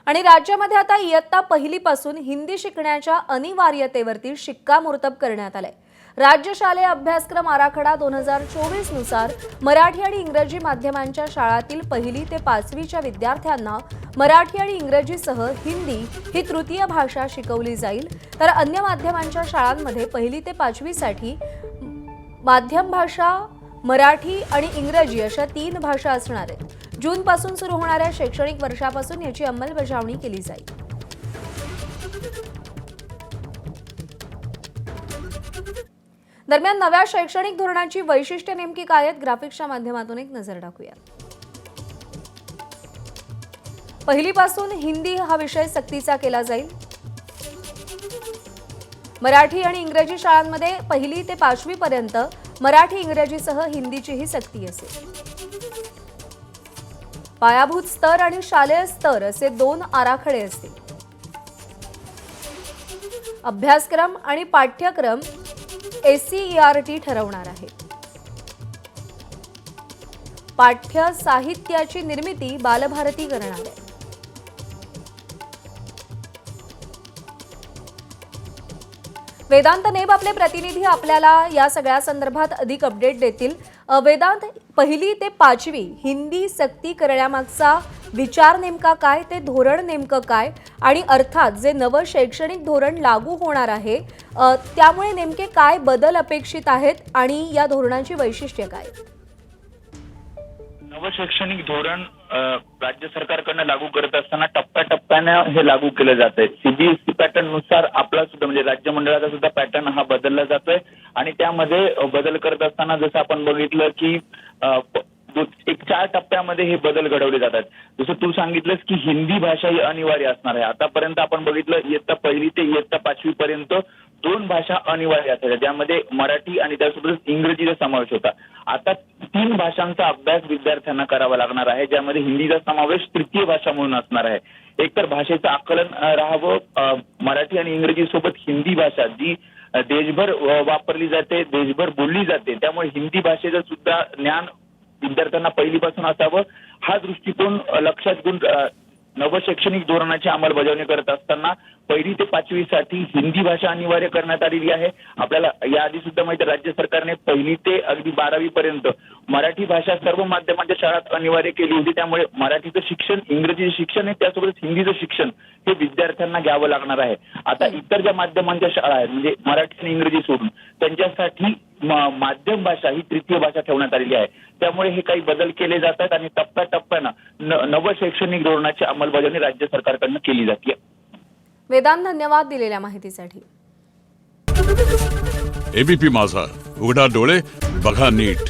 आणि राज्यामध्ये आता इयत्ता पहिलीपासून हिंदी शिकण्याच्या अनिवार्यतेवरती शिक्कामोर्तब करण्यात आले। राज्य शालेय अभ्यासक्रम आराखडा 2024 नुसार मराठी आणि इंग्रजी माध्यमांच्या शाळांतील पहिली ते पाचवीच्या विद्यार्थ्यांना मराठी आणि इंग्रजीसह हिंदी ही तृतीय भाषा शिकवली जाईल, तर अन्य माध्यमांच्या शाळांमध्ये पहिली ते पाचवीसाठी माध्यम भाषा मराठी आणि इंग्रजी अशा 3 भाषा असणार आहेत। जून पासून सुरू होणाऱ्या शैक्षणिक वर्षापासून याची अंमलबजावणी केली जाईल। दरम्यान नव्या शैक्षणिक धोरणाची वैशिष्ट्ये नेमकी काय आहेत, ग्राफिक्सच्या माध्यमातून एक नजर टाकूया। पहिलीपासून हिंदी हा विषय सक्तीचा केला जाईल। मराठी आणि इंग्रजी शाळांमध्ये पहिली ते पाचवी पर्यंत मराठी इंग्रजीसह हिंदीचीही सक्ती असेल। पायाभूत स्तर आणि शालेय स्तर असे 2 आराखडे असतील। अभ्यासक्रम आणि पाठ्यक्रम SCERT ठरवणार आहे। पाठ्य साहित्याची निर्मिती बालभारती करणार आहे। वेदांत नेब आपले प्रतिनिधी आपल्याला या सगळ्या संदर्भात अधिक अपडेट देतील। वेदांत, पहिली ते पाचवी हिंदी सक्ती करण्यामागचा विचार नेमका काय, ते धोरण नेमकं काय, आणि अर्थात जे नवं शैक्षणिक धोरण लागू होणार आहे त्यामुळे नेमके काय बदल अपेक्षित आहेत आणि या धोरणाची वैशिष्ट्ये काय? नवं शैक्षणिक धोरण राज्य सरकारकडून लागू करत असताना टप्प्याटप्प्याने हे लागू केलं जात आहे। CBSE पॅटर्न नुसार आपला सुद्धा म्हणजे राज्य मंडळाचा सुद्धा पॅटर्न हा बदलला जातोय आणि त्यामध्ये बदल करत असताना जसं आपण बघितलं की एक 4 टप्प्यामध्ये हे बदल घडवले जातात। जसं तू सांगितलंस की हिंदी भाषा ही अनिवार्य असणार आहे। आतापर्यंत आपण बघितलं इयत्ता पहिली ते इयत्ता पाचवी पर्यंत 2 भाषा अनिवार्य असायच्या, ज्यामध्ये मराठी आणि त्यासोबतच इंग्रजीचा समावेश होता। आता 3 भाषांचा अभ्यास विद्यार्थ्यांना करावा लागणार आहे, ज्यामध्ये हिंदीचा समावेश तृतीय भाषा म्हणून असणार आहे। एकतर भाषेचं आकलन राहावं, मराठी आणि इंग्रजी सोबत हिंदी भाषा जी देशभर वापरली जाते, देशभर बोलली जाते, त्यामुळे हिंदी भाषेचं सुद्धा ज्ञान विद्यार्थ्यांना पहिलीपासून असावं, हा दृष्टिकोन लक्षात घेऊन नवं शैक्षणिक धोरणाची अंमलबजावणी करत असताना पहिली ते पाचवीसाठी हिंदी भाषा अनिवार्य करण्यात आलेली आहे। आपल्याला याआधी सुद्धा माहिती राज्य सरकारने पहिली ते अगदी 12वी पर्यंत मराठी भाषा सर्व माध्यमांच्या शाळात अनिवार्य केली होती, त्यामुळे मराठीचं शिक्षण, इंग्रजीचं शिक्षण आहे, त्यासोबत हिंदीचं शिक्षण हे विद्यार्थ्यांना घ्यावं लागणार आहे। आता इतर ज्या माध्यमांच्या शाळा आहेत म्हणजे मराठी आणि इंग्रजी सोडून त्यांच्यासाठी माध्यम भाषा ही तृतीय भाषा ठेवण्यात आलेली आहे। त्यामुळे हे काही बदल केले जातात आणि टप्प्याटप्प्यानं नवं शैक्षणिक धोरणाची अंमलबजावणी राज्य सरकारकडून केली जाते। वेदांत, धन्यवाद दिलेल्या माहितीसाठी। ABP माझा, उघडा डोळे बघा नीट।